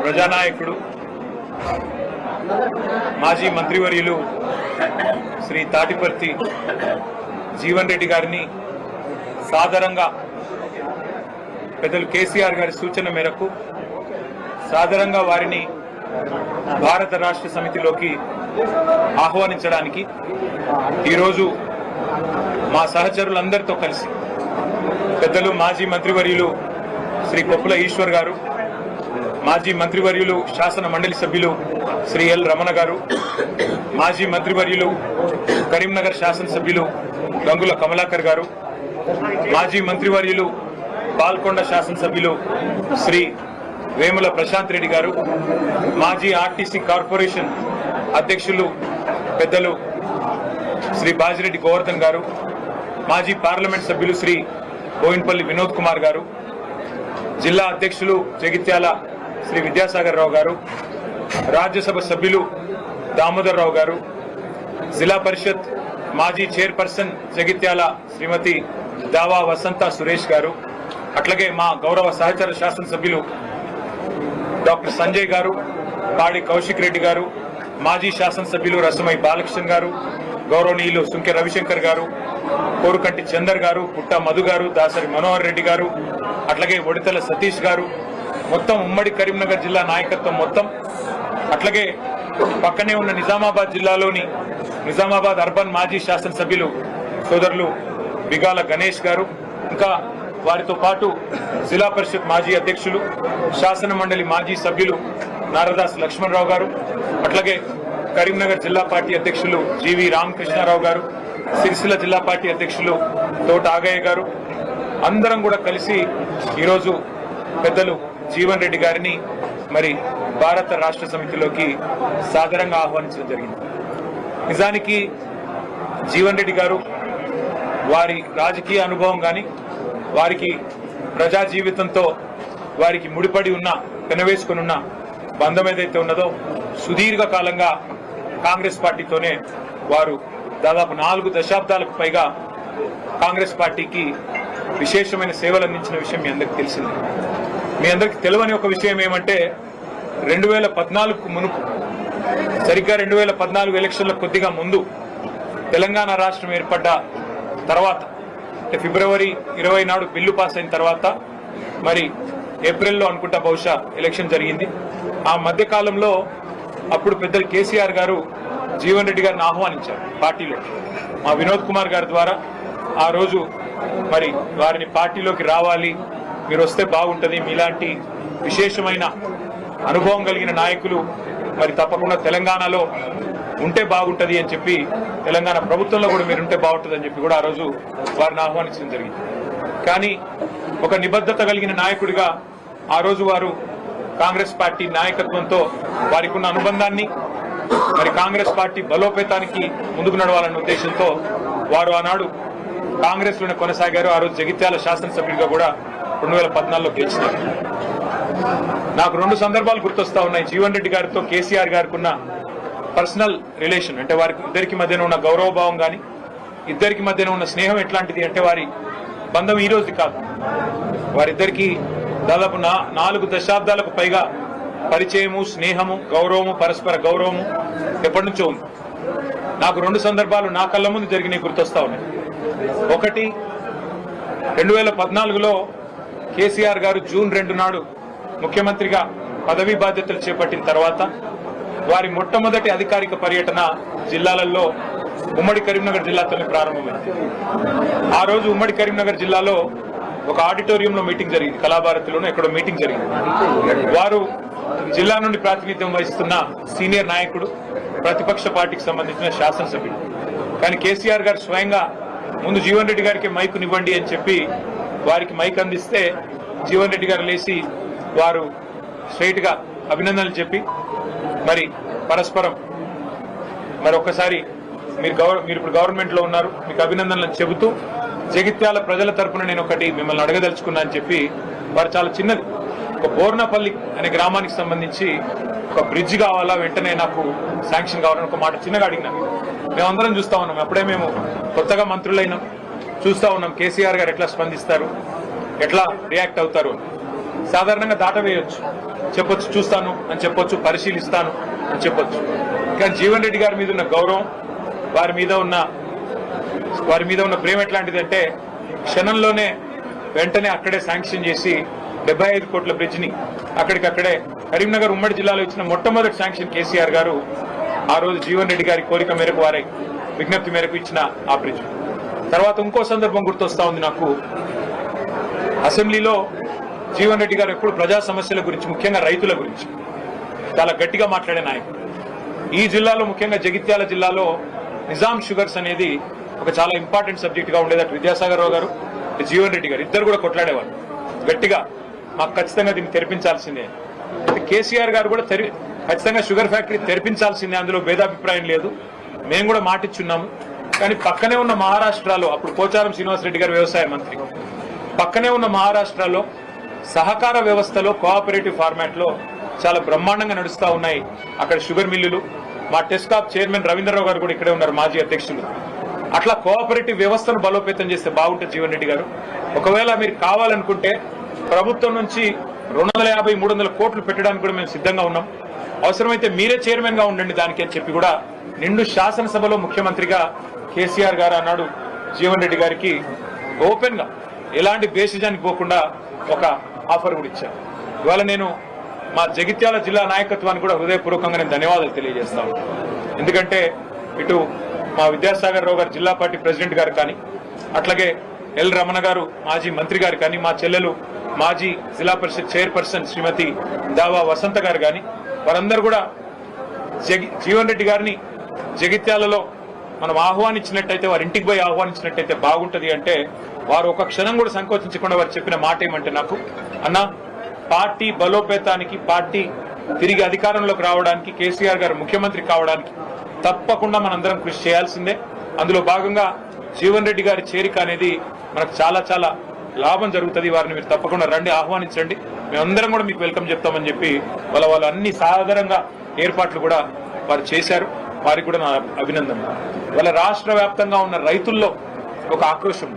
ప్రజానాయకుడు మాజీ మంత్రివర్యులు శ్రీ తాటిపర్తి జీవన్ రెడ్డి గారిని సాదరంగా పెద్దలు కేసీఆర్ గారి సూచన మేరకు సాదరంగా వారిని భారత రాష్ట్ర సమితిలోకి ఆహ్వానించడానికి ఈరోజు మా సహచరులందరితో కలిసి పెద్దలు మాజీ మంత్రివర్యులు శ్రీ కొప్పుల ఈశ్వర్ గారు, మాజీ మంత్రివర్యులు శాసన మండలి సభ్యులు శ్రీ ఎల్ రమణ గారు, మాజీ మంత్రివర్యులు కరీంనగర్ శాసనసభ్యులు గంగుల కమలాకర్ గారు, మాజీ మంత్రివర్యులు పాల్కొండ శాసనసభ్యులు శ్రీ వేముల ప్రశాంత్ రెడ్డి గారు, మాజీ ఆర్టీసీ కార్పొరేషన్ అధ్యక్షులు పెద్దలు శ్రీ బాజిరెడ్డి గోవర్ధన్ గారు, మాజీ పార్లమెంట్ సభ్యులు శ్రీ బోయిన్పల్లి వినోద్ కుమార్ గారు, జిల్లా అధ్యక్షులు జగిత్యాల శ్రీ విద్యాసాగర్ రావు గారు, రాజ్యసభ సభ్యులు దామోదర్ రావు గారు, జిల్లా పరిషత్ మాజీ చైర్పర్సన్ జగిత్యాల శ్రీమతి దావా వసంత సురేష్ గారు, అట్లాగే మా గౌరవ సహచర శాసనసభ్యులు డాక్టర్ సంజయ్ గారు, పాడి కౌశిక్ రెడ్డి గారు, మాజీ శాసనసభ్యులు రసమై బాలకృష్ణ గారు, గౌరవనీయులు సుంకె రవిశంకర్ గారు, కోరుకంటి చందర్ గారు, పుట్ట మధు గారు, దాసరి మనోహర్ రెడ్డి గారు, అట్లాగే ఒడితల సతీష్ గారు, మొత్తం ఉమ్మడి కరీంనగర్ జిల్లా నాయకత్వం మొత్తం, అట్లాగే పక్కనే ఉన్న నిజామాబాద్ జిల్లాలోని నిజామాబాద్ అర్బన్ మాజీ శాసనసభ్యులు సోదరులు బిగాల గణేష్ గారు, ఇంకా వారితో పాటు జిల్లా పరిషత్ మాజీ అధ్యక్షులు శాసన మండలి మాజీ సభ్యులు నారదాస్ లక్ష్మణరావు గారు, అట్లాగే కరీంనగర్ జిల్లా పార్టీ అధ్యక్షులు జీవి రామకృష్ణారావు గారు, సిరిసిల్ల జిల్లా పార్టీ అధ్యక్షులు తోట ఆగయ్య గారు, అందరం కూడా కలిసి ఈరోజు పెద్దలు జీవన్ రెడ్డి గారిని మరి భారత రాష్ట్ర సమితిలోకి సాదరంగా ఆహ్వానించడం జరిగింది. నిజానికి జీవన్ రెడ్డి గారు వారి రాజకీయ అనుభవం కానీ వారికి ప్రజా జీవితంతో వారికి ముడిపడి ఉన్న పెనవేసుకుని ఉన్న బంధం ఏదైతే ఉన్నదో సుదీర్ఘ కాలంగా కాంగ్రెస్ పార్టీతోనే వారు దాదాపు 4 దశాబ్దాలకు పైగా కాంగ్రెస్ పార్టీకి విశేషమైన సేవలు అందించిన విషయం మీ అందరికి తెలిసింది. మీ అందరికి తెలియని ఒక విషయం ఏమంటే 2014కు మునుపు సరిగ్గా 2014 ఎలక్షన్ల కొద్దిగా ముందు తెలంగాణ రాష్ట్రం ఏర్పడ్డ తర్వాత అంటే ఫిబ్రవరి 20 నాడు బిల్లు పాస్ అయిన తర్వాత మరి ఏప్రిల్లో అనుకుంటా బహుశా ఎలక్షన్ జరిగింది. ఆ మధ్య కాలంలో అప్పుడు పెద్దలు కేసీఆర్ గారు జీవన్ రెడ్డి గారిని ఆహ్వానించారు పార్టీలో. మా వినోద్ కుమార్ గారి ద్వారా ఆ రోజు మరి వారిని పార్టీలోకి రావాలి, మీరు వస్తే బాగుంటుంది, మీలాంటి విశేషమైన అనుభవం కలిగిన నాయకులు మరి తప్పకుండా తెలంగాణలో ఉంటే బాగుంటుంది అని చెప్పి, తెలంగాణ ప్రభుత్వంలో కూడా మీరు ఉంటే బాగుంటుంది అని చెప్పి కూడా ఆ రోజు వారిని ఆహ్వానించడం జరిగింది. కానీ ఒక నిబద్ధత కలిగిన నాయకుడిగా ఆ రోజు వారు కాంగ్రెస్ పార్టీ నాయకత్వంతో వారికి ఉన్న అనుబంధాన్ని మరి కాంగ్రెస్ పార్టీ బలోపేతానికి ముందుకు నడవాలన్న ఉద్దేశంతో వారు ఆనాడు కాంగ్రెస్ లోనే కొనసాగారు. ఆ రోజు జగిత్యాల శాసనసభ్యుడిగా కూడా 2014లో గెలిచినారు. నాకు 2 సందర్భాలు గుర్తొస్తా ఉన్నాయి. జీవన్ రెడ్డి గారితో కేసీఆర్ గారికి ఉన్న పర్సనల్ రిలేషన్ అంటే వారికి ఇద్దరికి మధ్యన ఉన్న గౌరవభావం కానీ ఇద్దరికి మధ్యన ఉన్న స్నేహం ఎట్లాంటిది అంటే వారి బంధం ఈ రోజు కాదు, వారిద్దరికి దాదాపు 4 దశాబ్దాలకు పైగా పరిచయము, స్నేహము, గౌరవము, పరస్పర గౌరవము ఎప్పటి నుంచో ఉంది. నాకు 2 సందర్భాలు నా కళ్ళ ముందు జరిగినాయి గుర్తొస్తా ఉన్నాయి. ఒకటి 2014లో కేసీఆర్ గారు జూన్ 2 నాడు ముఖ్యమంత్రిగా పదవీ బాధ్యతలు చేపట్టిన తర్వాత వారి మొట్టమొదటి అధికారిక పర్యటన జిల్లాలలో ఉమ్మడి కరీంనగర్ జిల్లాతోనే ప్రారంభమైంది. ఆ రోజు ఉమ్మడి కరీంనగర్ జిల్లాలో ఒక ఆడిటోరియంలో మీటింగ్ జరిగింది, కళాభారతిలోనూ ఎక్కడో మీటింగ్ జరిగింది. వారు జిల్లా నుండి ప్రాతినిధ్యం వహిస్తున్న సీనియర్ నాయకుడు, ప్రతిపక్ష పార్టీకి సంబంధించిన శాసనసభ్యుడు. కానీ కేసీఆర్ గారు స్వయంగా ముందు జీవన్ రెడ్డి గారికి మైకునివ్వండి అని చెప్పి వారికి మైక్ అందిస్తే జీవన్ రెడ్డి గారు లేచి వారు స్ట్రైట్ గా అభినందనలు చెప్పి మరి పరస్పరం మరి ఒక్కసారి మీరు ఇప్పుడు గవర్నమెంట్ లో ఉన్నారు, మీకు అభినందనలు చెబుతూ జగిత్యాల ప్రజల తరపున నేను ఒకటి మిమ్మల్ని అడగదలుచుకున్నా అని చెప్పి వారు చాలా చిన్నది ఒక బోర్నపల్లి అనే గ్రామానికి సంబంధించి ఒక బ్రిడ్జ్ కావాలా, వెంటనే నాకు శాంక్షన్ కావాలని ఒక మాట చిన్నగా అడిగినా. మేమందరం చూస్తా ఉన్నాం, అప్పుడే మేము కొత్తగా మంత్రులైనాం, చూస్తా ఉన్నాం కేసీఆర్ గారు ఎట్లా స్పందిస్తారు, ఎట్లా రియాక్ట్ అవుతారు. సాధారణంగా దాటవేయొచ్చు, చెప్పొచ్చు చూస్తాను అని చెప్పొచ్చు, పరిశీలిస్తాను అని చెప్పొచ్చు. కానీ జీవన్ రెడ్డి గారి మీద ఉన్న గౌరవం, వారి మీద ఉన్న ప్రేమ ఎట్లాంటిది అంటే క్షణంలోనే వెంటనే అక్కడే శాంక్షన్ చేసి 75 కోట్ల బ్రిడ్జ్ ని అక్కడికక్కడే కరీంనగర్ ఉమ్మడి జిల్లాలో ఇచ్చిన మొట్టమొదటి శాంక్షన్ కేసీఆర్ గారు ఆ రోజు జీవన్ రెడ్డి గారి కోరిక మేరకు, వారి విజ్ఞప్తి మేరకు ఇచ్చిన ఆ బ్రిడ్జ్. తర్వాత ఇంకో సందర్భం గుర్తొస్తా ఉంది నాకు. అసెంబ్లీలో జీవన్ రెడ్డి గారు ఎప్పుడు ప్రజా సమస్యల గురించి, ముఖ్యంగా రైతుల గురించి చాలా గట్టిగా మాట్లాడే నాయకుడు. ఈ జిల్లాలో, ముఖ్యంగా జగిత్యాల జిల్లాలో నిజాం షుగర్స్ అనేది ఒక చాలా ఇంపార్టెంట్ సబ్జెక్ట్ గా ఉండేది. అటు విద్యాసాగర్ రావు గారు, జీవన్ రెడ్డి గారు ఇద్దరు కూడా కొట్లాడేవారు గట్టిగా, మాకు ఖచ్చితంగా దీన్ని తెరిపించాల్సిందే. కేసీఆర్ గారు కూడా ఖచ్చితంగా షుగర్ ఫ్యాక్టరీ తెరిపించాల్సిందే, అందులో భేదాభిప్రాయం లేదు, మేము కూడా మాటిచ్చున్నాము. కానీ పక్కనే ఉన్న మహారాష్ట్రలో, అప్పుడు పోచారం శ్రీనివాసరెడ్డి గారు వ్యవసాయ మంత్రి, పక్కనే ఉన్న మహారాష్ట్రలో సహకార వ్యవస్థలో, కోఆపరేటివ్ ఫార్మాట్ లో చాలా బ్రహ్మాండంగా నడుస్తా ఉన్నాయి అక్కడ షుగర్ మిల్లులు. మా టెస్కాప్ చైర్మన్ రవీంద్రరావు గారు కూడా ఇక్కడే ఉన్నారు, మాజీ అధ్యక్షులు. అట్లా కోఆపరేటివ్ వ్యవస్థను బలోపేతం చేస్తే బాగుంటుంది జీవన్ రెడ్డి గారు. ఒకవేళ మీరు కావాలనుకుంటే ప్రభుత్వం నుంచి 250-300 కోట్లు పెట్టడానికి కూడా మేము సిద్ధంగా ఉన్నాం. అవసరమైతే మీరే చైర్మన్ గా ఉండండి దానికి అని చెప్పి కూడా నిండు శాసనసభలో ముఖ్యమంత్రిగా కేసీఆర్ గారు అన్నాడు జీవన్ రెడ్డి గారికి ఓపెన్ గా, ఎలాంటి బేసిజానికి పోకుండా ఒక ఆఫర్ కూడా ఇచ్చారు. ఇవాళ నేను మా జగిత్యాల జిల్లా నాయకత్వానికి కూడా హృదయపూర్వకంగా నేను ధన్యవాదాలు తెలియజేస్తాను. ఎందుకంటే ఇటు మా విద్యాసాగర్ రావు గారు జిల్లా పార్టీ ప్రెసిడెంట్ గారు కానీ, అట్లాగే ఎల్ రమణ గారు మాజీ మంత్రి గారు కానీ, మా చెల్లెలు మాజీ జిల్లా పరిషత్ చైర్పర్సన్ శ్రీమతి దావా వసంత గారు కానీ, వారందరూ కూడా జీవన్ రెడ్డి గారిని జగిత్యాలలో మనం ఆహ్వానించినట్టయితే, వారి ఇంటికి పోయి ఆహ్వానించినట్టయితే బాగుంటది అంటే, వారు ఒక క్షణం కూడా సంకోచించకుండా వారు చెప్పిన మాట ఏమంటే, నాకు అన్న పార్టీ బలోపేతానికి, పార్టీ తిరిగి అధికారంలోకి రావడానికి, కేసీఆర్ గారు ముఖ్యమంత్రి కావడానికి తప్పకుండా మనందరం కృషి చేయాల్సిందే. అందులో భాగంగా జీవన్ రెడ్డి గారి చేరిక అనేది మనకు చాలా చాలా లాభం జరుగుతుంది. వారిని మీరు తప్పకుండా రండి, ఆహ్వానించండి, మేమందరం కూడా మీకు వెల్కమ్ చెప్తామని చెప్పి వాళ్ళు అన్ని సాధారణంగా ఏర్పాట్లు కూడా వారు చేశారు. వారికి కూడా నా అభినందనలు. వాళ్ళ రాష్ట్ర వ్యాప్తంగా ఉన్న రైతుల్లో ఒక ఆక్రోశం,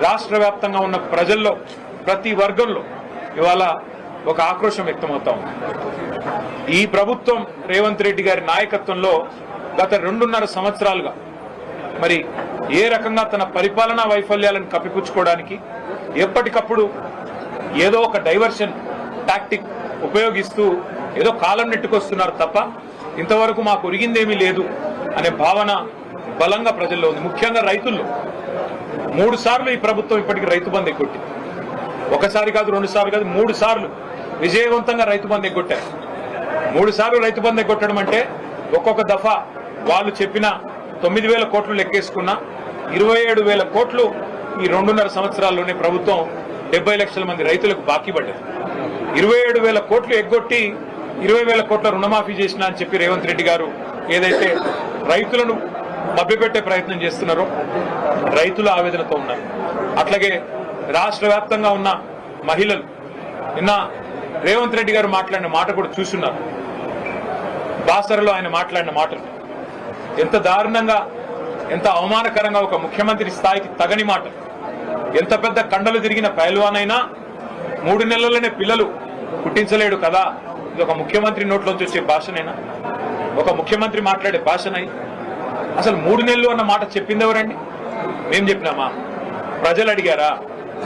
రాష్ట్ర వ్యాప్తంగా ఉన్న ప్రజల్లో, ప్రతి వర్గంలో ఇవాళ ఒక ఆక్రోశం వ్యక్తమవుతా ఉంది. ఈ ప్రభుత్వం రేవంత్ రెడ్డి గారి నాయకత్వంలో గత 2.5 సంవత్సరాలుగా మరి ఏ రకంగా తన పరిపాలనా వైఫల్యాలను కప్పిపుచ్చుకోవడానికి ఎప్పటికప్పుడు ఏదో ఒక డైవర్షన్ టాక్టిక్ ఉపయోగిస్తూ ఏదో కాలం నెట్టుకొస్తున్నారు తప్ప ఇంతవరకు మాకు ఒరిగిందేమీ లేదు అనే భావన బలంగా ప్రజల్లో ఉంది. ముఖ్యంగా రైతుల్లో 3 సార్లు ఈ ప్రభుత్వం ఇప్పటికి రైతు బంధు ఎగ్గొట్టింది. ఒకసారి కాదు, 2 సార్లు కాదు, 3 సార్లు విజయవంతంగా రైతు బంధు ఎగ్గొట్టారు. 3 సార్లు రైతు బంధు ఎగ్గొట్టడం అంటే ఒక్కొక్క దఫా వాళ్ళు చెప్పిన 9,000 కోట్లు లెక్కేసుకున్న 27,000 కోట్లు ఈ 2.5 సంవత్సరాల్లోనే ప్రభుత్వం 70 లక్షల మంది రైతులకు బాకీ పడ్డది. 27,000 కోట్లు ఎగ్గొట్టి 20,000 కోట్ల రుణమాఫీ చేసినా అని చెప్పి రేవంత్ రెడ్డి గారు ఏదైతే రైతులను మభ్యపెట్టే ప్రయత్నం చేస్తున్నారో రైతుల ఆవేదనతో ఉన్నారు. అట్లాగే రాష్ట్ర వ్యాప్తంగా ఉన్న మహిళలు నిన్న రేవంత్ రెడ్డి గారు మాట్లాడిన మాట కూడా చూస్తున్నారు. బాసరలో ఆయన మాట్లాడిన మాటలు ఎంత దారుణంగా, ఎంత అవమానకరంగా, ఒక ముఖ్యమంత్రి స్థాయికి తగని మాట. ఎంత పెద్ద కండలు తిరిగిన పైల్వానైనా 3 నెలలనే పిల్లలు పుట్టించలేడు కదా, ఇది ఒక ముఖ్యమంత్రి నోట్లోంచి వచ్చే భాషనైనా, ఒక ముఖ్యమంత్రి మాట్లాడే భాషనై? అసలు 3 నెలలు అన్న మాట చెప్పింది ఎవరండి? మేం చెప్పినామా? ప్రజలు అడిగారా?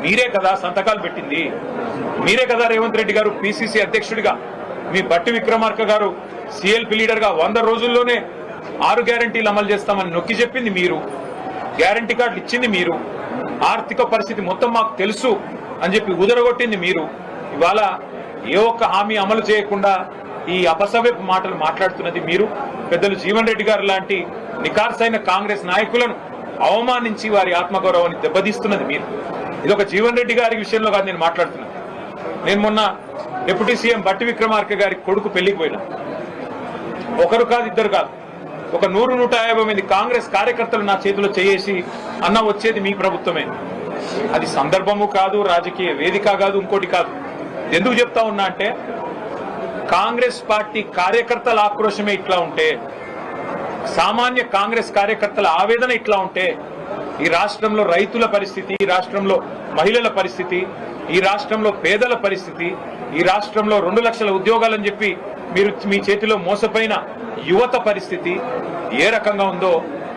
మీరే కదా సంతకాలు పెట్టింది, మీరే కదా రేవంత్ రెడ్డి గారు పిసిసి అధ్యక్షుడిగా, మీ బట్టి విక్రమార్క గారు సిఎల్పి లీడర్ గా 100 రోజుల్లోనే 6 గ్యారంటీలు అమలు చేస్తామని నొక్కి చెప్పింది మీరు, గ్యారంటీ కార్డులు ఇచ్చింది మీరు, ఆర్థిక పరిస్థితి మొత్తం మాకు తెలుసు అని చెప్పి ఉదరగొట్టింది మీరు. ఇవాళ ఏ ఒక్క హామీ అమలు చేయకుండా ఈ అపసవ్యపు మాటలు మాట్లాడుతున్నది మీరు. పెద్దలు జీవన్ రెడ్డి గారు లాంటి నికార్సైన కాంగ్రెస్ నాయకులను అవమానించి వారి ఆత్మగౌరవాన్ని దెబ్బతీస్తున్నది మీరు. ఇది ఒక జీవన్ రెడ్డి గారి విషయంలో కాదు నేను మాట్లాడుతున్నాను. నేను మొన్న డిప్యూటీ సీఎం బట్టి విక్రమార్క గారి కొడుకు పెళ్లికి పోయినా. ఒకరు కాదు, ఇద్దరు కాదు, ఒక 100-150 మంది కాంగ్రెస్ కార్యకర్తలు నా చేతిలో చేసి అన్న వచ్చేది మీ ప్రభుత్వమే. అది సందర్భము కాదు, రాజకీయ వేదిక కాదు, ఇంకోటి కాదు. ఎందుకు చెప్తా ఉన్నా అంటే కాంగ్రెస్ పార్టీ కార్యకర్తల ఆక్రోశమే ఇట్లా ఉంటే, సామాన్య కాంగ్రెస్ కార్యకర్తల ఆవేదన ఇట్లా ఉంటే, ఈ రాష్ట్రంలో రైతుల పరిస్థితి, ఈ రాష్ట్రంలో మహిళల పరిస్థితి, ఈ రాష్ట్రంలో పేదల పరిస్థితి, ఈ రాష్ట్రంలో 2 లక్షల ఉద్యోగాలని చెప్పి మీరు మీ చేతిలో మోసపోయిన యువత పరిస్థితి ఏ రకంగా ఉందో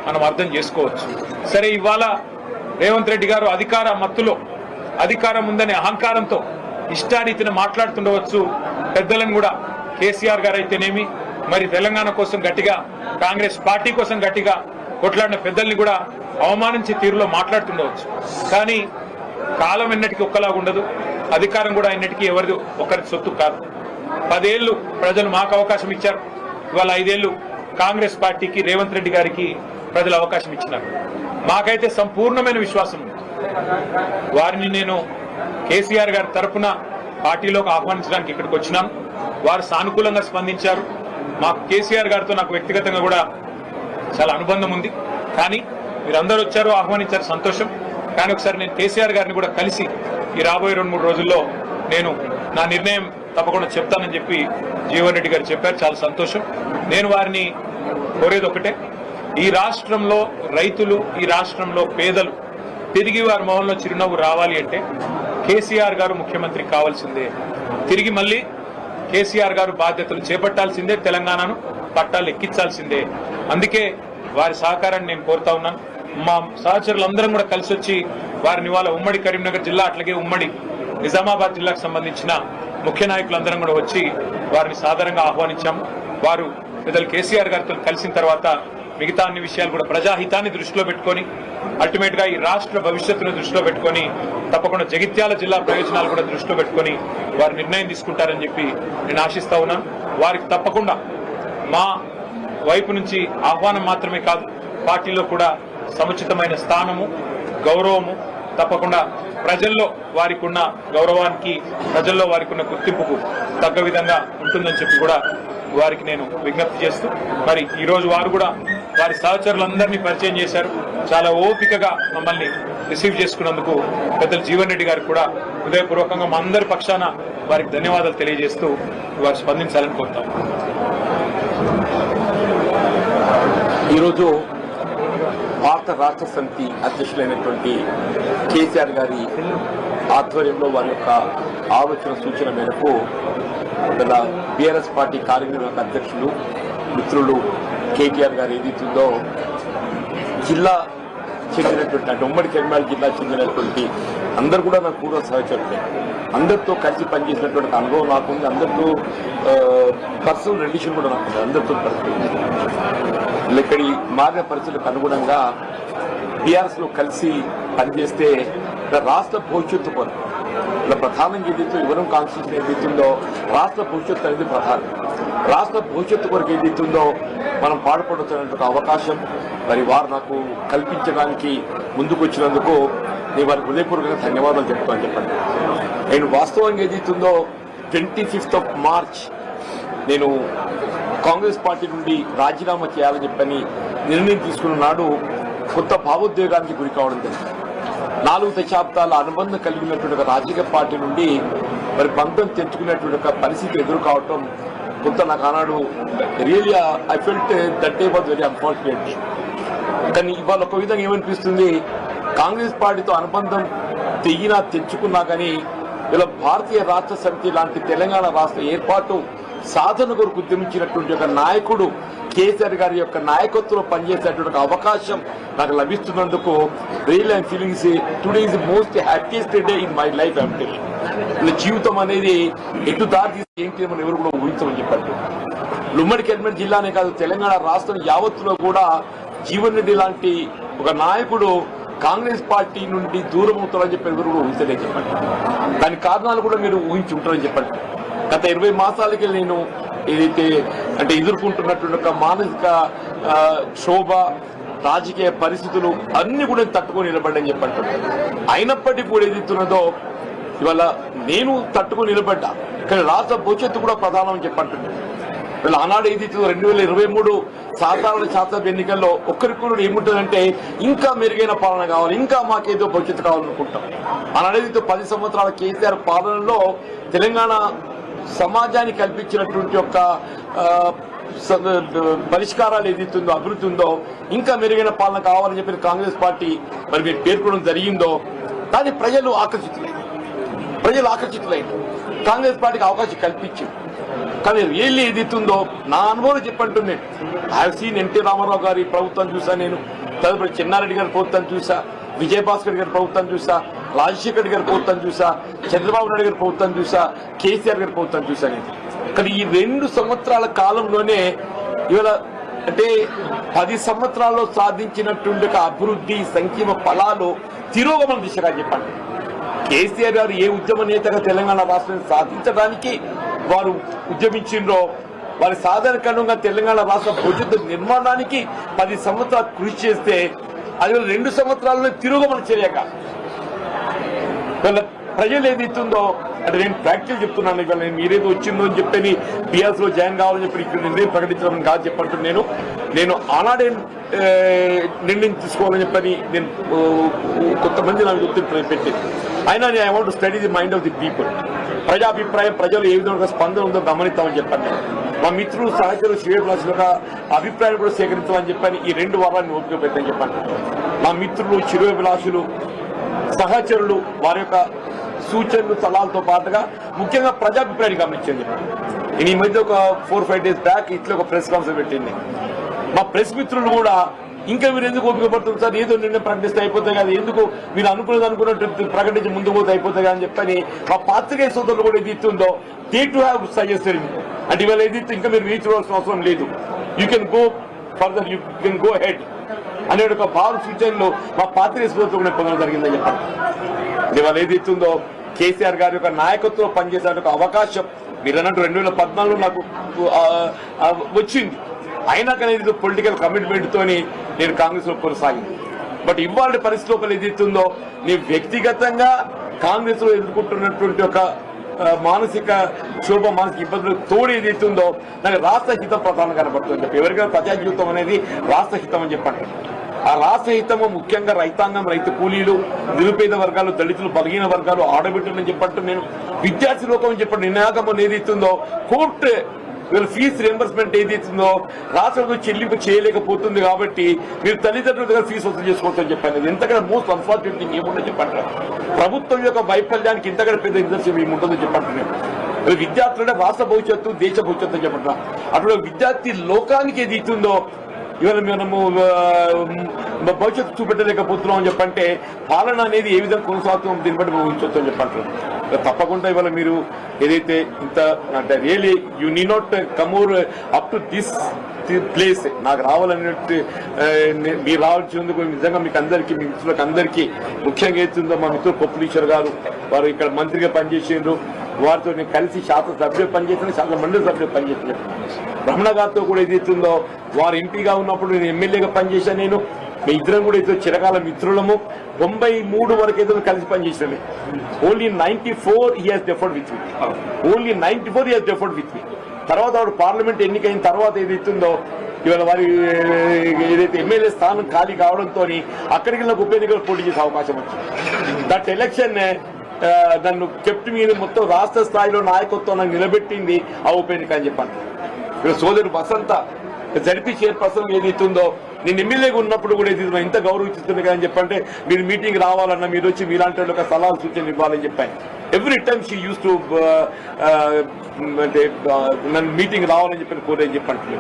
మనం అర్థం చేసుకోవచ్చు. సరే, ఇవాళ రేవంత్ రెడ్డి గారు అధికార మత్తులో, అధికారం ఉందనే అహంకారంతో ఇష్టారీతిని మాట్లాడుతుండవచ్చు. పెద్దలను కూడా కేసీఆర్ గారు అయితేనేమి, మరి తెలంగాణ కోసం గట్టిగా, కాంగ్రెస్ పార్టీ కోసం గట్టిగా కొట్లాడిన పెద్దల్ని కూడా అవమానించే తీరులో మాట్లాడుతుండవచ్చు. కానీ కాలం ఎన్నటికీ ఒక్కలాగా ఉండదు, అధికారం కూడా ఎన్నటికీ ఎవరిది ఒకరి సొత్తు కాదు. 10 ఏళ్లు ప్రజలు మాకు అవకాశం ఇచ్చారు. ఇవాళ 5 ఏళ్లు కాంగ్రెస్ పార్టీకి, రేవంత్ రెడ్డి గారికి ప్రజలు అవకాశం ఇచ్చినారు. మాకైతే సంపూర్ణమైన విశ్వాసం ఉంది. వారిని నేను కేసీఆర్ గారి తరఫున పార్టీలోకి ఆహ్వానించడానికి ఇక్కడికి వచ్చినాను. వారు సానుకూలంగా స్పందించారు. మాకు కేసీఆర్ గారితో నాకు వ్యక్తిగతంగా కూడా చాలా అనుబంధం ఉంది. కానీ మీరందరూ వచ్చారు, ఆహ్వానించారు, సంతోషం. కానీ ఒకసారి నేను కేసీఆర్ గారిని కూడా కలిసి ఈ రాబోయే 2-3 రోజుల్లో నేను నా నిర్ణయం తప్పకుండా చెప్తానని చెప్పి జీవన్ రెడ్డి గారు చెప్పారు. చాలా సంతోషం. నేను వారిని కోరేది ఒకటే, ఈ రాష్ట్రంలో రైతులు, ఈ రాష్ట్రంలో పేదలు తిరిగి వారి మొహంలో చిరునవ్వు రావాలి అంటే కేసీఆర్ గారు ముఖ్యమంత్రి కావాల్సిందే. తిరిగి మళ్ళీ కేసీఆర్ గారు బాధ్యతలు చేపట్టాల్సిందే, తెలంగాణను పట్టాలు ఎక్కించాల్సిందే. అందుకే వారి సహకారాన్ని నేను కోరుతా ఉన్నాను. మా సహచరులందరం కూడా కలిసి వచ్చి వారిని ఇవాళ ఉమ్మడి కరీంనగర్ జిల్లా, అట్లాగే ఉమ్మడి నిజామాబాద్ జిల్లాకు సంబంధించిన ముఖ్య నాయకులందరం కూడా వచ్చి వారిని సాధారణంగా ఆహ్వానించాము. వారు పెద్దలు కేసీఆర్ గారితో కలిసిన తర్వాత మిగతా అన్ని విషయాలు కూడా ప్రజాహితాన్ని దృష్టిలో పెట్టుకొని, అల్టిమేట్ గా ఈ రాష్ట్ర భవిష్యత్తును దృష్టిలో పెట్టుకొని, తప్పకుండా జగిత్యాల జిల్లా ప్రయోజనాలు కూడా దృష్టిలో పెట్టుకొని వారు నిర్ణయం తీసుకుంటారని చెప్పి నేను ఆశిస్తా ఉన్నాను. వారికి తప్పకుండా మా వైపు నుంచి ఆహ్వానం మాత్రమే కాదు, పార్టీలో కూడా సముచితమైన స్థానము, గౌరవము తప్పకుండా ప్రజల్లో వారికి ఉన్న గౌరవానికి, ప్రజల్లో వారికి ఉన్న గుర్తింపుకు తగ్గ విధంగా ఉంటుందని చెప్పి కూడా వారికి నేను విజ్ఞప్తి చేస్తూ, మరి ఈరోజు వారు కూడా వారి సహచరులందరినీ పరిచయం చేశారు. చాలా ఓపికగా మమ్మల్ని రిసీవ్ చేసుకున్నందుకు పెద్దలు జీవన్ రెడ్డి గారికి కూడా హృదయపూర్వకంగా మా అందరి పక్షాన వారికి ధన్యవాదాలు తెలియజేస్తూ వారు స్పందించాలని కోరుతాం. ఈరోజు భారత రాష్ట్ర సమితి అధ్యక్షులైనటువంటి కేసీఆర్ గారి ఆధ్వర్యంలో వారి యొక్క ఆలోచన సూచన మేరకు బీఆర్ఎస్ పార్టీ కార్యనిర్వాహక అధ్యక్షులు మిత్రులు కేటీఆర్ గారు ఏదైతుందో జిల్లా చెందినటువంటి, అంటే ఉమ్మడి కరీంనగర్ జిల్లా చెందినటువంటి అందరు కూడా నాకు పూర్వ సహచరులే, అందరితో కలిసి పనిచేసినటువంటి అనుభవం నాకుంది. అందరితో పర్సనల్ రిలేషన్ కూడా నాకుంది. అందరితో ఇక్కడి మారిన పరిస్థితులకు అనుగుణంగా బీఆర్ఎస్ లో కలిసి పనిచేస్తే రాష్ట్ర భవిష్యత్తు కొరకు ఇలా ప్రధానంగా ఏదైతే యువనం కాన్స్టిట్యూషన్ ఏదైతుందో రాష్ట్ర భవిష్యత్తు అనేది ప్రధానం. రాష్ట్ర భవిష్యత్తు కొరకు ఏదైతుందో మనం పాటుపడుతున్నటువంటి అవకాశం మరి వారు నాకు కల్పించడానికి ముందుకు వచ్చినందుకు నేను వారికి హృదయపూర్వకంగా ధన్యవాదాలు చెప్తాను. చెప్పండి, నేను వాస్తవంగా ఏదైతుందో 25 మార్చ్ నేను కాంగ్రెస్ పార్టీ నుండి రాజీనామా చేయాలని చెప్పని నిర్ణయం తీసుకున్న నాడు కొత్త భావోద్వేగానికి గురి కావడం జరిగింది. 4 దశాబ్దాల అనుబంధం కలిగినటువంటి ఒక రాజకీయ పార్టీ నుండి మరి బంధం తెచ్చుకునేటువంటి ఒక పరిస్థితి ఎదురు కావటం కొంత నాకు ఆనాడు really I felt that day was very unfortunate. కానీ ఇవాళ ఒక విధంగా ఏమనిపిస్తుంది, కాంగ్రెస్ పార్టీతో అనుబంధం తెచ్చుకున్నా కానీ ఇలా భారతీయ రాష్ట్ర సమితి లాంటి తెలంగాణ రాష్ట్ర ఏర్పాటు సాధన కొరకు ఉద్యమించినటువంటి ఒక నాయకుడు కేసీఆర్ గారి యొక్క నాయకత్వంలో పనిచేసేటువంటి అవకాశం నాకు లభిస్తున్నందుకు real I'm feelings today is the most happiest day in my life. అంటే ఇలా జీవితం అనేది ఎటు దారి తీసి ఏంటి మనం ఎవరు కూడా ఊహించమని చెప్పారు. ఉమ్మడి కరీంనగర్ జిల్లానే కాదు, తెలంగాణ రాష్ట్రం యావత్తులో కూడా జీవన్ రెడ్డి లాంటి ఒక నాయకుడు కాంగ్రెస్ పార్టీ నుండి దూరం అవుతారని చెప్పి ఎవరు కూడా ఊహించలేని చెప్పండి. దాని కారణాలు కూడా మీరు ఊహించి ఉంటారని చెప్పండి. గత 20 మాసాలకి నేను ఏదైతే అంటే ఎదుర్కొంటున్నటువంటి ఒక మానసిక క్షోభ, రాజకీయ పరిస్థితులు అన్ని కూడా తట్టుకొని నిలబడ్డని చెప్పండి. అయినప్పటికీ కూడా ఏదైతున్నదో ఇవాళ నేను తట్టుకొని నిలబడ్డా, కానీ రాష్ట్ర భవిష్యత్తు కూడా ప్రధానం అని చెప్పంటున్నాను. వీళ్ళ ఆనాడు ఏదైతే 2023 సాధారణ శాసనసభ ఎన్నికల్లో ఒక్కరికి కూడా ఏముంటుందంటే ఇంకా మెరుగైన పాలన కావాలి, ఇంకా మాకేదో భవిష్యత్తు కావాలనుకుంటాం. ఆనాడు ఏదైతే 10 సంవత్సరాల కేసీఆర్ పాలనలో తెలంగాణ సమాజానికి కల్పించినటువంటి యొక్క పరిష్కారాలు ఏదైతుందో, అభివృద్ధి ఉందో, ఇంకా మెరుగైన పాలన కావాలని చెప్పి కాంగ్రెస్ పార్టీ మరి మీరు పేర్కొనడం జరిగిందో దాన్ని ప్రజలు ఆకర్షితులైంది. ప్రజలు ఆకర్షితులైంది, కాంగ్రెస్ పార్టీకి అవకాశం కల్పించింది. కానీ రియల్లీ ఏదైతుందో నా అనుభవం చెప్పంటున్నాను. I have seen NT Rama Rao గారి ప్రభుత్వం చూసా, నేను తదుపరి చెన్నారెడ్డి గారి ప్రభుత్వం చూసా, విజయభాస్కర్ గారి ప్రభుత్వం చూసా, రాజశేఖర్ గారి ప్రభుత్వం చూసా, చంద్రబాబు నాయుడు గారి ప్రభుత్వం చూసా, కేసీఆర్ గారి ప్రభుత్వం చూసా నేను. కానీ ఈ 2 సంవత్సరాల కాలంలోనే ఇవాళ అంటే 10 సంవత్సరాల్లో సాధించినటువంటి అభివృద్ధి సంక్షేమ ఫలాలు తిరోగమన దిశగా చెప్పండి. కేసీఆర్ గారు ఏ ఉద్యమ నేతగా తెలంగాణ రాష్ట్రాన్ని సాధించడానికి వారు ఉద్యమించిండ్రో, వారి సాధారణంగా తెలంగాణ రాష్ట్ర భవిష్యత్తు నిర్మాణానికి 10 సంవత్సరాలు కృషి చేస్తే అది 2 సంవత్సరాల్లో తిరోగమన చేయక వీళ్ళ ప్రజలు ఏదైతుందో అంటే నేను ప్రాక్టికల్ చెప్తున్నాను. ఇవాళ నేను మీరేదో వచ్చిందో అని చెప్పని బీఆర్ఎస్ లో జాయిన్ కావాలని చెప్పి ఇక్కడ నిర్ణయం ప్రకటించడం కాదు చెప్పంటున్నాను. నేను ఆనాడే నిర్ణయం తీసుకోవాలని చెప్పని నేను కొంతమంది నాకు గుర్తు పెట్టి అయినా నేను I want to study the mind of the people. ప్రజాభిప్రాయం ప్రజలు ఏ విధంగా స్పందన ఉందో గమనిస్తామని చెప్పండి. మా మిత్రులు సహచరులు శ్రేయభిలాషుల యొక్క అభిప్రాయం కూడా సేకరించాలని చెప్పని ఈ 2 వారాన్ని ఓపిక పెట్టని చెప్పండి. మా మిత్రులు శ్రేయభిలాషులు సహచరులు వారి యొక్క సూచనలు సలహాలతో పాటుగా ముఖ్యంగా ప్రజాభిప్రాయాన్ని గమనించండి. నేను ఈ మధ్య ఒక 4-5 డేస్ బ్యాక్ ఇట్లా ఒక ప్రెస్ కాన్ఫరెన్స్ పెట్టింది. మా ప్రెస్ మిత్రులు కూడా ఇంకా మీరు ఎందుకు ఓపిక పడుతుంది సార్, ఏదో నిర్ణయం ప్రకటిస్తే అయిపోతాయి కదా, ఎందుకు మీరు అనుకున్నట్టు ప్రకటించి ముందుకు పోతే అయిపోతాయి కదా అని చెప్పని మా పాత్రికేయ సోదరులు కూడా ఏది ఇస్తుందో దే టు హ్యావ్ సజెస్టెడ్ అంటే ఇవాళ ఏది ఇంకా మీరు రీచ్ అవ్వాల్సిన అవసరం లేదు, you can go further, you can go head అనే ఒక భావ సూచనలు మా పాత్రికేయ సోదరులు కూడా పొందడం జరిగిందని చెప్పండి. ఇవాళ ఏది ఇస్తుందో కేసీఆర్ గారి యొక్క నాయకత్వంలో పనిచేసే ఒక అవకాశం మీరు అన్నట్టు 2014లో నాకు వచ్చింది. అయినా కానీ ఇది పొలిటికల్ కమిట్మెంట్ తోని నేను కాంగ్రెస్ లో కొనసాగింది. బట్ ఇవాళ పరిస్థితి లోపల ఏదైతుందో నేను వ్యక్తిగతంగా కాంగ్రెస్ లో ఎదుర్కొంటున్నటువంటి ఒక మానసిక ఇబ్బందులు తోడు ఏదైతుందో నాకు రాష్ట్ర హితం ప్రధానం కనబడుతుంది చెప్పి ఎవరికైనా ప్రజా జీవితం అనేది రాష్ట్ర హితం అని చెప్పండి. ఆ రాష్ట్ర హితము ముఖ్యంగా రైతాంగం, రైతు కూలీలు, నిరుపేద వర్గాలు, దళితులు, బలహీన వర్గాలు, ఆడబిడ్డలని చెప్పట్టు నేను విద్యార్థి లోకం అని చెప్పండి. నిర్ణయాగమం ఏదైతుందో కోర్టు వీళ్ళ ఫీజు రియంబర్స్మెంట్ ఏదైతుందో రాష్ట్రంలో చెల్లింపు చేయలేకపోతుంది కాబట్టి మీరు తల్లిదండ్రుల దగ్గర ఫీజు వసూలు చేసుకోవచ్చని చెప్పాను. ఎంతకన్నా మోస్ట్ అన్ఫార్చునేట్ థింగ్ ఏముంటుందో చెప్పండి. ప్రభుత్వం యొక్క వైఫల్యానికి ఇంతకన్నా పెద్ద నిదర్శనం ఏముంటుందో చెప్పండి. విద్యార్థులంటే రాష్ట్ర భవిష్యత్తు, దేశ భవిష్యత్తు అని చెప్పండి. అప్పుడు విద్యార్థి లోకానికి ఏది ఇస్తుందో ఇవాళ మనము భవిష్యత్తు చూపెట్టలేకపోతున్నాం అని చెప్పంటే పాలన అనేది ఏ విధంగా కొనసాగుతుందో దీన్ని బట్టి ఊహించవచ్చు అని చెప్పంటారు. తప్పకుండా ఇవాళ మీరు ఏదైతే ఇంత అంటే really you need not come over up to this place నాకు రావాలన్నట్టు మీరు రావాల్సినందుకు నిజంగా మీకు అందరికీ, మీ మిత్రులకు అందరికీ ముఖ్యంగా ఏతుందో మా మిత్రులు పొప్పులీశ్వర్ గారు వారు ఇక్కడ మంత్రిగా పనిచేసిండ్రు, వారితో నేను కలిసి శాసనసభ్యులు పనిచేసిన, శాసన మండలి సభ్యులు పనిచేసిన. రమణ గారితో కూడా ఏదైతుందో వారు ఎంపీగా ఉన్నప్పుడు నేను ఎమ్మెల్యేగా పనిచేశాను. నేను మీ ఇద్దరం కూడా ఏదో చిరకాల మిత్రులము. 93 వరకు ఏదో కలిసి పనిచేసాను. Only 94 he has deferred with me. Only 94 he has deferred with me. తర్వాత వాడు పార్లమెంట్ ఎన్నికైన తర్వాత ఏదైతుందో ఇవాళ వారి ఏదైతే ఎమ్మెల్యే స్థానం ఖాళీ కావడంతో అక్కడికి నాకు ఉప ఎన్నికలు పోటీ చేసే అవకాశం వచ్చింది. దట్ ఎలక్షన్ నన్ను కెప్ట్ మీద మొత్తం రాష్ట్ర స్థాయిలో నాయకత్వం నాకు నిలబెట్టింది ఆ ఉప ఎన్నిక అని చెప్పండి. ఇక్కడ సోదరు వసంత జడ్పీ చైర్పర్సన్ ఏదైతుందో నేను ఎమ్మెల్యేగా ఉన్నప్పుడు కూడా ఇది ఇంత గౌరవిస్తుంది కదా అని చెప్పంటే మీరు మీటింగ్ రావాలన్నా మీరు వచ్చి మీలాంటి ఒక సలహా సూచనలు ఇవ్వాలని చెప్పాను. Every time she use to అంటే నన్ను మీటింగ్ రావాలని చెప్పి కోరేని చెప్పండి.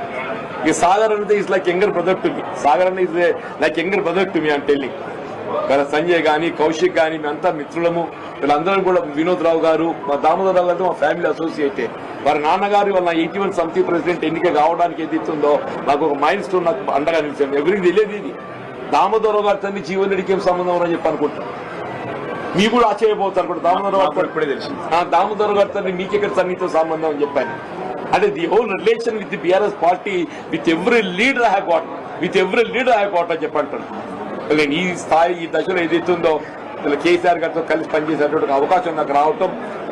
ఈ సాగర్ అనేది is like younger brother to me. Sagar అనేది is like younger brother to me అని టెల్లింగ్. సంజయ్ కానీ కౌశిక్ కానీ మేమంతా మిత్రులము. వీళ్ళందరం కూడా వినోద్ రావు గారు, మా దామోదర్ రావు గారు మా ఫ్యామిలీ అసోసియేటే. వారి నాన్నగారు వాళ్ళ 81 సమితి ప్రెసిడెంట్ ఎన్నిక కావడానికి ఏదైతుందో నాకు ఒక మైల్ స్టోన్ నాకు అండగా నిలిచాను. ఎవరికి తెలియదు ఇది. దామోదర్ రావు గారి తండ్రి జీవన్ రెడ్డికి ఏం సంబంధం అని చెప్పి అనుకుంటున్నాను. మీకు కూడా ఆశ్చర్యపోతారు కూడా దామోదర్ రావు ఇప్పుడే తెలుసు. దామోదర్ గారి తండ్రి మీకెక్కడ సన్నిహిత సంబంధం అని చెప్పాను. అంటే the whole relation with the BRS party with every leader I have got అని చెప్పంటాను. నేను ఈ స్థాయి ఈ దశలో ఏదైతుందో కేసీఆర్ గారితో కలిసి పనిచేసేటువంటి అవకాశం నాకు రావటం,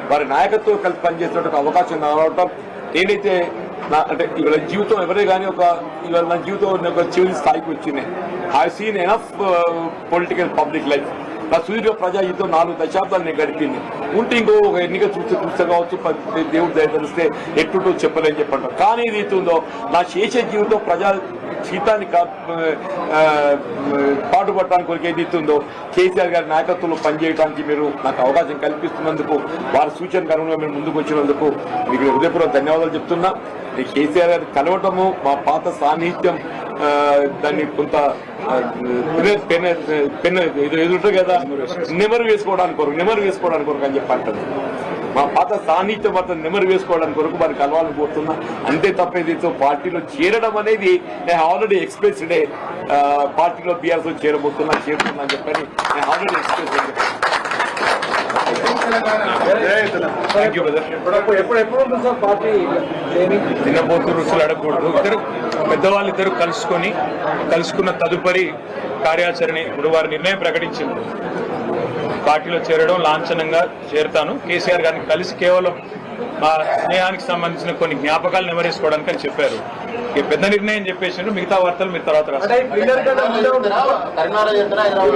వారి నాయకత్వం కలిసి పనిచేసేటువంటి అవకాశం రావటం, నేనైతే అంటే ఇవాళ జీవితం ఎవరే కానీ ఇవాళ నా జీవితం ఒక చివరి స్థాయికి వచ్చింది. I seen enough political public life. నా సుదీర్ఘ ప్రజా జీవితం 4 దశాబ్దాలు నేను గడిపింది. ఉంటే ఇంకో ఒక ఎన్నిక చూస్తే కావచ్చు, దేవుడు దయ తెలిస్తే ఎట్టుటో చెప్పలేని చెప్పంటారు. కానీ ఏదైతుందో నా చేసే జీవితం ప్రజా జీతాన్ని పాటుపడటానికి కొరకు ఏదైతుందో కేసీఆర్ గారి నాయకత్వంలో పనిచేయడానికి మీరు నాకు అవకాశం కల్పిస్తున్నందుకు వారి సూచనకు అనుగుణంగా మీరు ముందుకు వచ్చినందుకు మీకు హృదయపూర్వక ధన్యవాదాలు చెప్తున్నా. ఈ కేసీఆర్ గారి కలవటము మా పాత సాన్నిహిత్యం దాన్ని కొంత ఎదురు కదా నెమరు వేసుకోవడానికి కొరకు అని చెప్పి అంటారు. మా పాత సాన్నిహిత్యం మాత్రం నెమరు వేసుకోవడానికి కొరకు వారికి కలవాలని కోరుతున్నా. అంతే తప్ప ఏదైతే పార్టీలో చేరడం అనేది నేను ఆల్రెడీ ఎక్స్ప్రెస్ డే పార్టీలో బీఆర్ఎస్ చేరుతున్నా అని చెప్పని నేను ఆల్రెడీ ఎక్స్ప్రెస్ తినబోతు రుచులు అడగకూడదు. పెద్దవాళ్ళిద్దరు కలుసుకున్న తదుపరి కార్యాచరణ ఇప్పుడు వారి నిర్ణయం ప్రకటించింది. పార్టీలో చేరడం లాంఛనంగా చేరుతాను. కేసీఆర్ గారిని కలిసి కేవలం మా స్నేహానికి సంబంధించిన కొన్ని జ్ఞాపకాలు నెమరేసుకోవడానికి అని చెప్పారు. ఈ పెద్ద నిర్ణయం చెప్పేసిండ్రు. మిగతా వార్తలు మీరు తర్వాత రాస్తారు.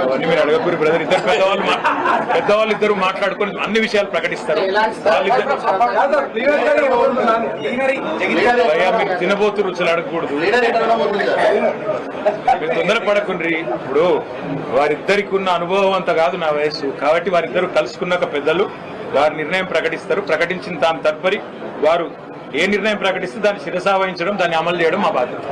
అవన్నీ మీరు అడగకూరి బ్రదర్. పెద్దవాళ్ళు ఇద్దరు మాట్లాడుకొని అన్ని విషయాలు ప్రకటిస్తారు. భయ్యా మీరు తినబోతు రుచులు అడగకూడదు. మీరు తొందరపడకుండ్రి. ఇప్పుడు వారిద్దరికి ఉన్న అనుభవం అంత కాదు నా వయస్సు. కాబట్టి వారిద్దరు కలుసుకున్నాక పెద్దలు వారి నిర్ణయం ప్రకటిస్తారు. ప్రకటించిన దాని తదుపరి వారు ఏ నిర్ణయం ప్రకటిస్తే దాన్ని శిరసావహించడం, దాన్ని అమలు చేయడం మా బాధ్యత.